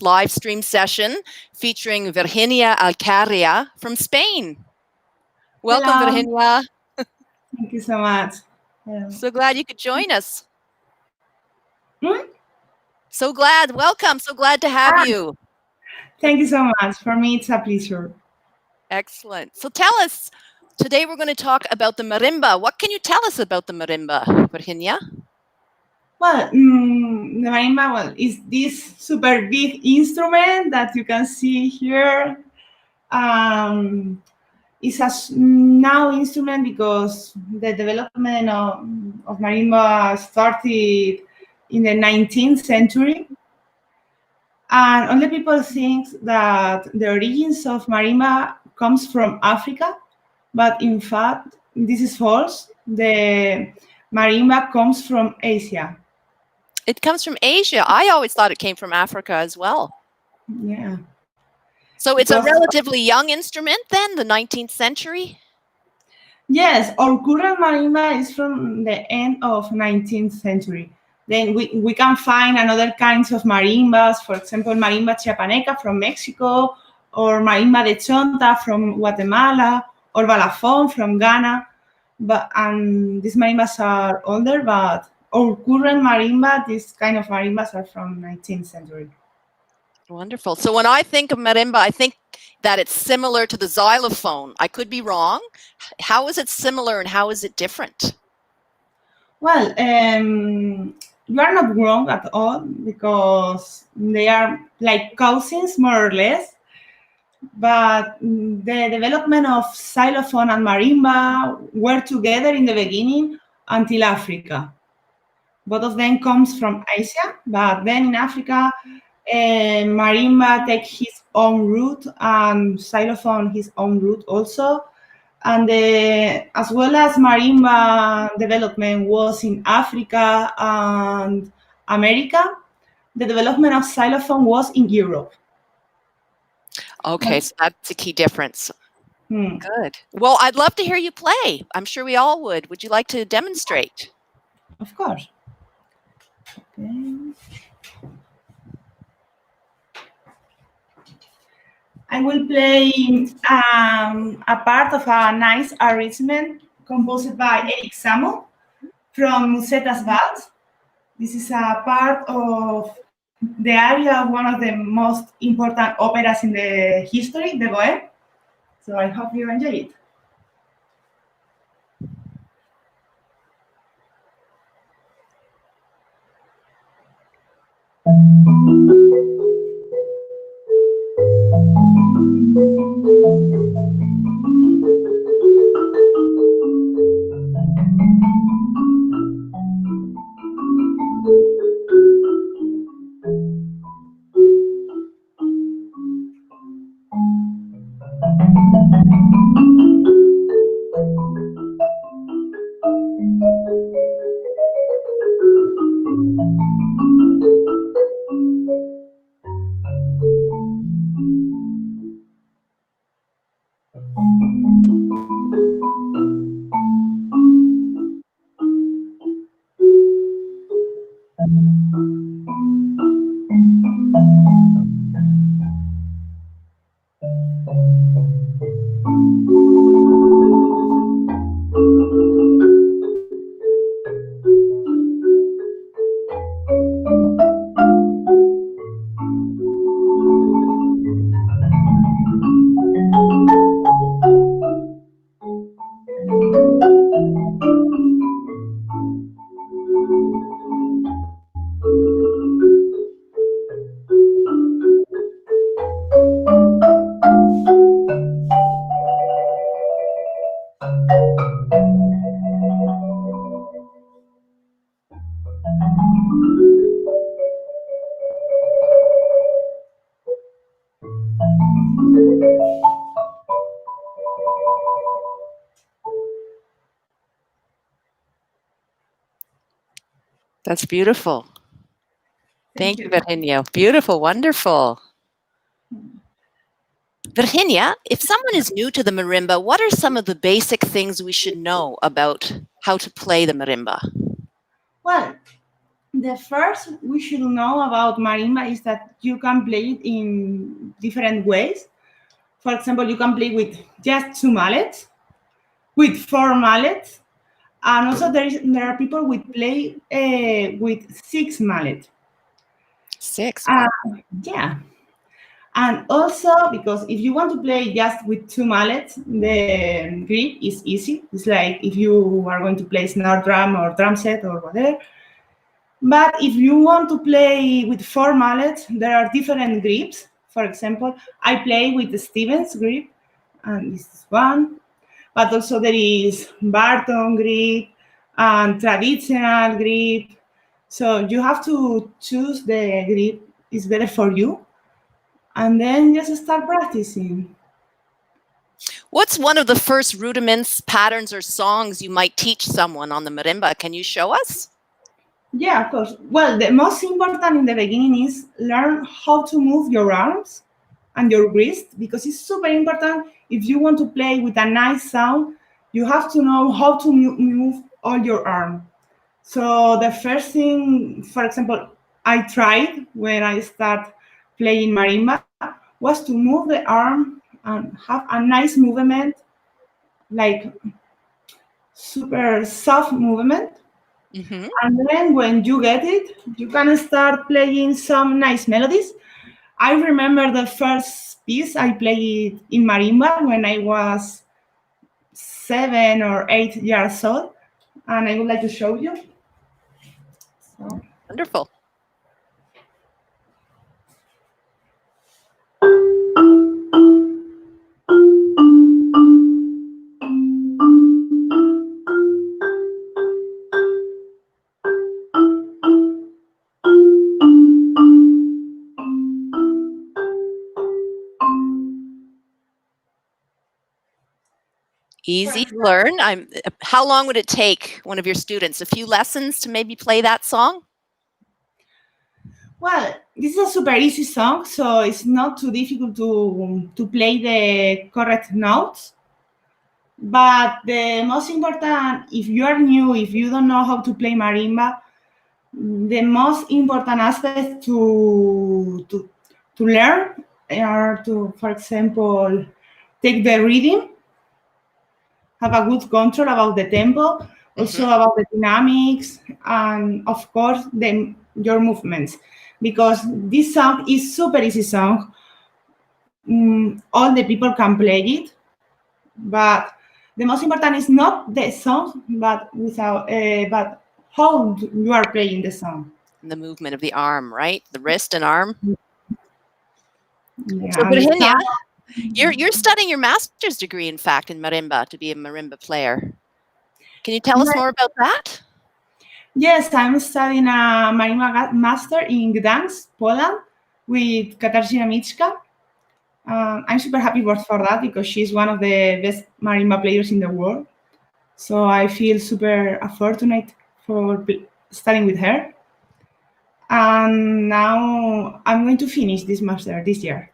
live stream session featuring Virginia Alcarria from Spain. Welcome, Hello. Virginia. Thank you so much. So glad you could join us. Hmm? So glad. Welcome. So glad to have you. Thank you so much. For me, it's a pleasure. Excellent. So tell us, today we're going to talk about the marimba. What can you tell us about the marimba, Virginia? Well, the marimba, is this super big instrument that you can see here. It's a now instrument because the development of marimba started in the 19th century. And only people think that the origins of marimba comes from Africa, but in fact, this is false. The marimba comes from Asia. It comes from Asia. I always thought it came from Africa as well. Yeah. So it's a relatively young instrument then, the 19th century? Yes, our current marimba is from the end of 19th century. Then we can find another kinds of marimbas, for example, marimba chiapaneca from Mexico, or marimba de chonta from Guatemala, or balafon from Ghana. But these marimbas are older, but our current marimba, these kind of marimbas are from 19th century. Wonderful. So when I think of marimba, I think that it's similar to the xylophone. I could be wrong. How is it similar and how is it different? Well, you are not wrong at all, because they are like cousins, more or less. But the development of xylophone and marimba were together in the beginning until Africa. Both of them comes from Asia, but then in Africa, marimba take his own route and xylophone his own route also. And as well as marimba development was in Africa and America, the development of xylophone was in Europe. Okay, so that's a key difference. Good. Well, I'd love to hear you play. I'm sure we all would. Would you like to demonstrate? Of course. Okay. I will play a part of a nice arrangement composed by Eric Samo from Musetas Vals. This is a part of the aria of one of the most important operas in the history, the Bohème. So I hope you enjoy it. That's beautiful. Thank you, Virginia. Beautiful, wonderful. Virginia, if someone is new to the marimba, what are some of the basic things we should know about how to play the marimba? Well, The first we should know about marimba is that you can play it in different ways. For example, you can play with just two mallets, with four mallets, and also there are people who play with six mallets. 6. Wow. Yeah, and also because if you want to play just with two mallets, the grip is easy. It's like if you are going to play snare drum or drum set or whatever. But if you want to play with four mallets, there are different grips. For example, I play with the Stevens grip, and this is one. But also there is Barton grip and traditional grip. So you have to choose the grip is better for you, and then just start practicing. What's one of the first rudiments, patterns, or songs you might teach someone on the marimba? Can you show us? Yeah, of course. Well, the most important in the beginning is learn how to move your arms and your wrist because it's super important. If you want to play with a nice sound, you have to know how to move all your arm. So the first thing, for example, I tried when I start playing marimba was to move the arm and have a nice movement, like super soft movement. Mm-hmm. And then when you get it, you can start playing some nice melodies. I remember the first piece I played in marimba when I was 7 or 8 years old, and I would like to show you. So. Wonderful. Easy to learn. How long would it take one of your students? A few lessons to maybe play that song? Well, this is a super easy song, so it's not too difficult to play the correct notes. But the most important, if you are new, if you don't know how to play marimba, the most important aspect to learn are to, for example, take the rhythm, have a good control about the tempo, also about the dynamics, and of course your movements. Because this song is super easy song. All the people can play it, but the most important is not the song, but how you are playing the song. The movement of the arm, right? The wrist and arm. Yeah, So, and the Virginia, sound. you're studying your master's degree, in fact, in marimba to be a marimba player. Can you tell us Yeah, more about that? yes, I'm studying a marimba master in Gdansk, Poland, with Katarzyna Miczka. I'm super happy for that because she's one of the best marimba players in the world. So I feel super fortunate for studying with her. And now I'm going to finish this master this year.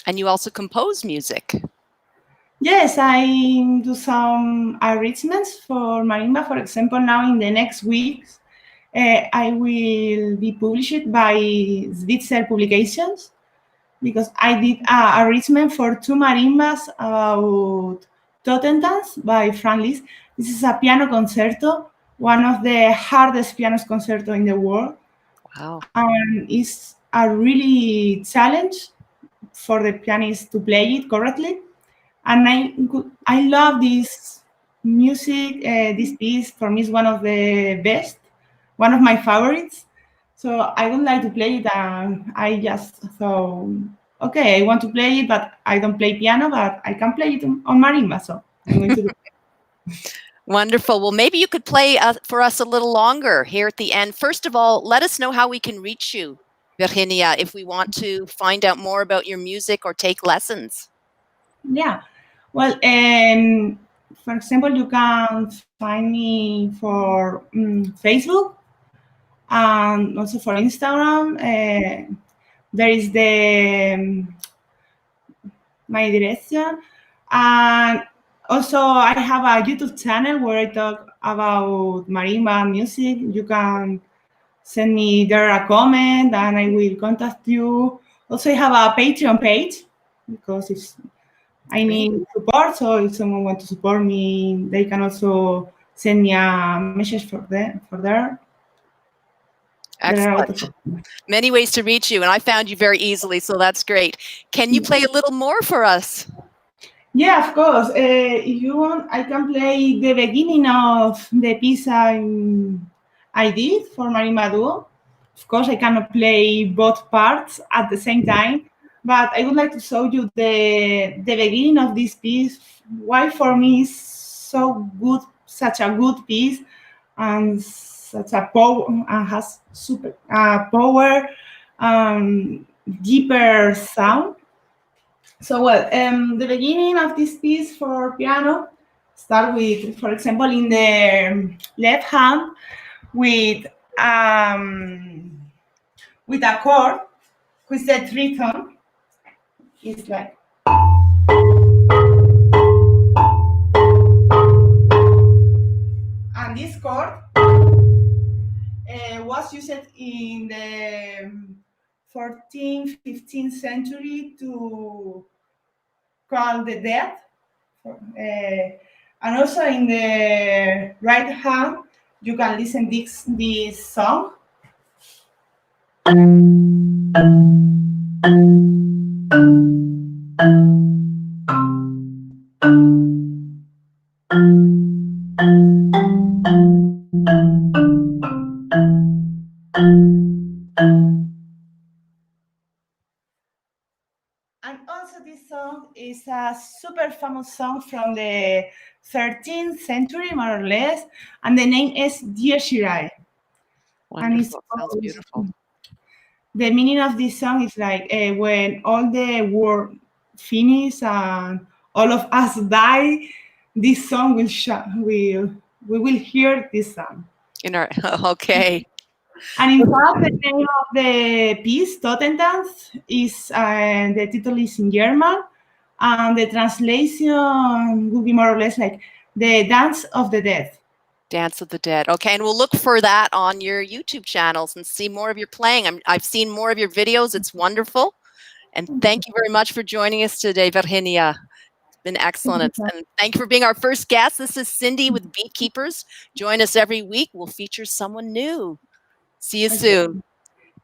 And you also compose music. Yes, I do some arrangements for marimba. For example, now in the next weeks, I will be published by Switzer Publications because I did a arrangement for two marimbas about Totentans by Franz Liszt. This is a piano concerto, one of the hardest piano concerto in the world. Wow. And it's a really challenge for the pianist to play it correctly. And I love this music. This piece for me is one of the best, one of my favorites. So I would like to play it, and I just thought, okay, I want to play it, but I don't play piano, but I can play it on marimba, so I'm going to do it. Wonderful. Well, maybe you could play for us a little longer here at the end. First of all, let us know how we can reach you, Virginia, if we want to find out more about your music or take lessons. Yeah. Well, for example, you can find me for Facebook and also for Instagram. There is my direction, and also I have a YouTube channel where I talk about marimba music. You can send me there a comment and I will contact you. Also, I have a Patreon page because if I need support, so if someone wants to support me, they can also send me a message for there. There are a lot Excellent. of Many ways to reach you, and I found you very easily, so that's great. Can you play a little more for us? Yeah, of course. If you want, I can play the beginning of the piece I did for Marimba Duo. Of course, I cannot play both parts at the same time, but I would like to show you the beginning of this piece. Why for me is so good, such a good piece, and such a power, and has super power, deeper sound. So, well, the beginning of this piece for piano start with, for example, in the left hand um, with a chord, which the rhythm is like. And this chord was used in the 14th, 15th century to call the dead. And also in the right hand, you can listen this song. And also this song is a super famous song from the 13th century, more or less, and the name is Dear Shirai. And it's Wonderful. Sounds beautiful. The meaning of this song is like when all the war finish and all of us die, this song we will hear this song. Okay. And in fact, the name of the piece, Totentanz, is the title is in German, and the translation will be more or less like the Dance of the Dead. Dance of the Dead. Okay, and we'll look for that on your YouTube channels and see more of your playing. I've seen more of your videos. It's wonderful. And thank you very much for joining us today, Virginia. It's been excellent. And thank you for being our first guest. This is Cindy with Beatkeepers. Join us every week. We'll feature someone new. See you soon.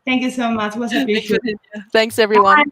Thank you so much. It was a Thanks, pleasure. Virginia. Thanks, everyone. Bye.